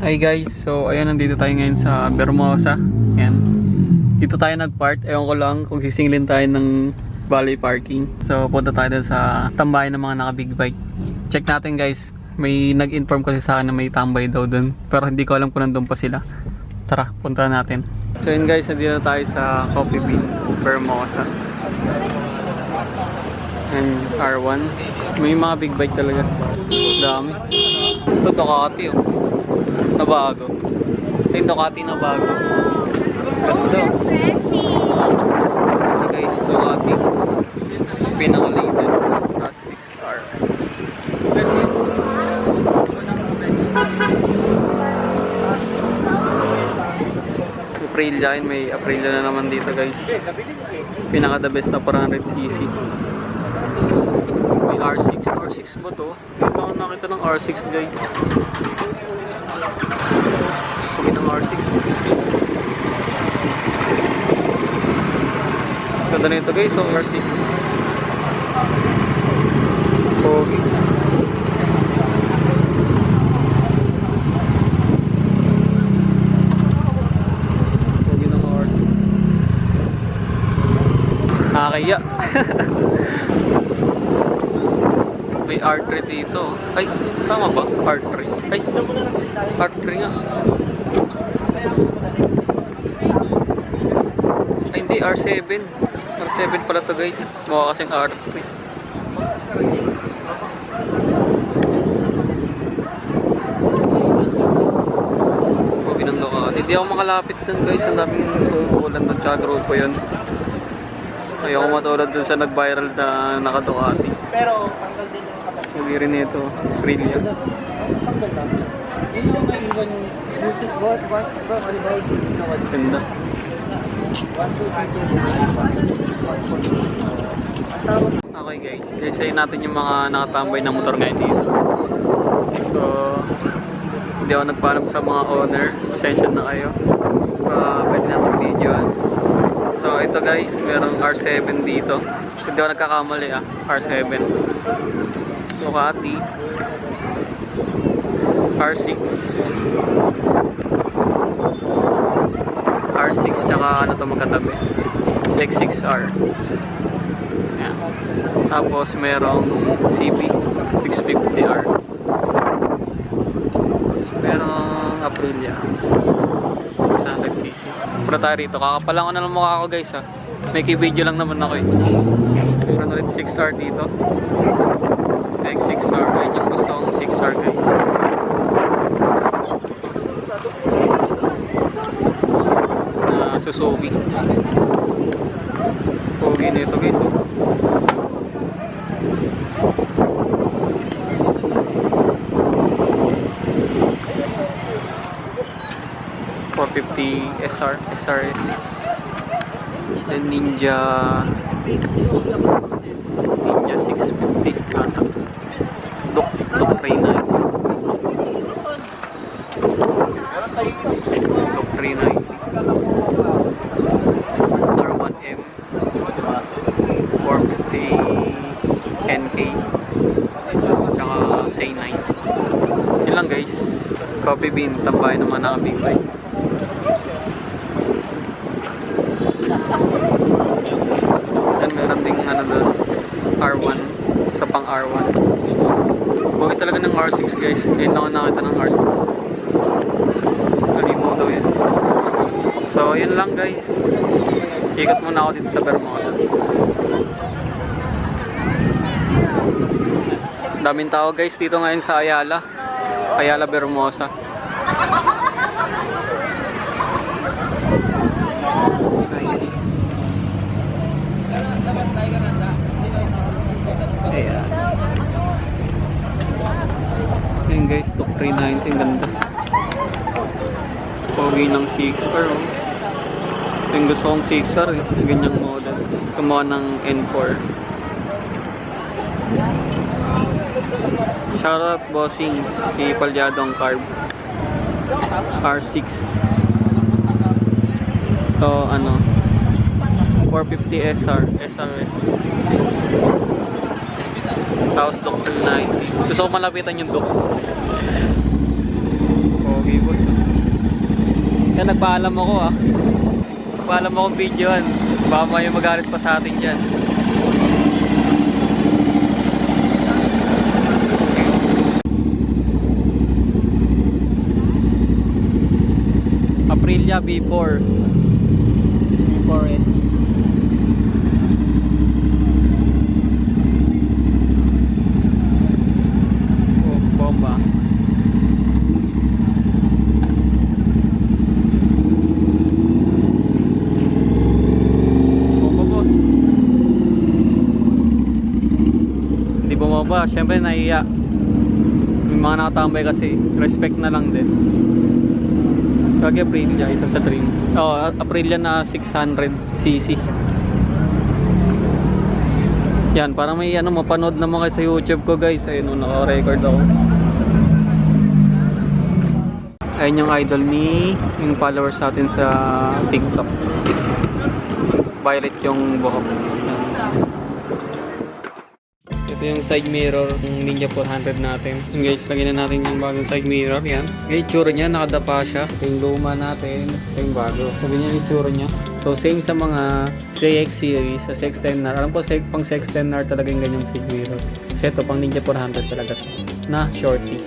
Hi guys, so ayun, nandito tayo ngayon sa Bermosa. Ayan. Dito tayo nag-park. Ewan ko lang kung sisingilin tayo ng valet parking. So punta tayo dun sa tambayan ng mga naka-big bike. Check natin guys. May nag-inform kasi sa akin na may tambay daw dun. Pero hindi ko alam kung nandun pa sila. Tara, punta natin. So yun guys, nandito tayo sa Coffee Bean, Bermosa. And R1. May mga big bike talaga. Dami. Ito Ducati oh. Na bago. Ito yung Ducati na bago. Ganda. Ito guys, Ducati. Pinaka-latest. Nasa 6R. Aprilia. May Aprilia na naman dito guys. Pinaka-the best na 400cc. May R6. R6 ba to? Hindi ako nakita ng R6 guys. Pagin ng R6. Ganda na ito guys, so R6. Pogi. Pogi ng R6. Nakakaya. May R3 dito. Ay, tama ba? R3. Ay, R3 nga. Ay, hindi. R7. R7 pala to guys. Mukha kasing R3. Huwag ng Ducati. Hindi ako makalapit dun guys. Ang daming ulan dun. Tsaka grupo yun. Ayoko matulad dun sa nag-viral na naka-Ducati. Pero, tanggal din yung kapatid. Hindi rin ito. Aprilia. Ganda. Okay guys, isayin natin yung mga nakatambay na motor ngayon dito. So, hindi ako nagpaalam sa mga owner. Pasensya na kayo. Pwede natin videoan. So, ito guys, merong R7 dito. Hindi ako nagkakamali R7. Ducati. R6. R6 tsaka ano to magkatabi. X6R. Ayan. Tapos merong CB 650R. Merong Aprilia 600cc. Punta tayo rito. Kakapalan ko na lang mukha ko guys ha. May video lang naman ako eh. Meron ulit 6R dito. 6R. Ayun yung gusto kong 6R guys. Suzuki. Pogi nito guys oh. .450 SR, SRS. Then Ninja 650 ata. Doc Reyna. Doc Reyna. R1M 450 NK tsaka C9. Yun lang guys. Coffee Bean, tambayan ng mga naka-big bike. Then meron ding ano doon, R1 sa pang R1. Buhay talaga ng R6 guys. Ngayon ako nakita ng R6. Nalimo daw yan. So yun lang guys. Ikot muna ako dito sa Bermosa. Daming tao guys dito ngayon sa Ayala. Ayala Bermosa. Ayan guys, Tok 390, ganda. Pogi ng 6R oh. Yung gusto kong 6R eh, ganyang model. Kumuha ng N4. Shoutout bossing kay Palyadong Carb. R6. Ito ano, 450 SR, SRS. Tapos Dr. 90. Gusto ko malapitan yung Dok. Okay boss. Kaya nagpaalam ako Nagpaalam akong videoan. Baka may magalit pa sa atin dyan. Aprilia B4. B4S. Oh, bomba. Bomba, boss. Hindi bumaba. Siyempre nahiya. May mga nakatambay kasi. Respect na lang din. Kaya Aprilia, isa sa dream. Aprilia na 600cc. Yan, parang may mapanood naman kayo sa YouTube ko guys. Ayun, naka-record ako. Ayun yung idol yung followers natin sa TikTok. Violet yung buhok. Ito yung side mirror ng Ninja 400 natin. Yung guys, lagyan na natin yung bagong side mirror. Yan. Yung itsura niya, nakadapa siya. Yung luma natin, ito yung bago. Sabi niya yung itsura niya. So same sa mga CX series, sa CX-10R. Alam ko pang CX-10R talaga yung ganyang side mirror. Kasi ito pang Ninja 400 talaga to. Na shorty.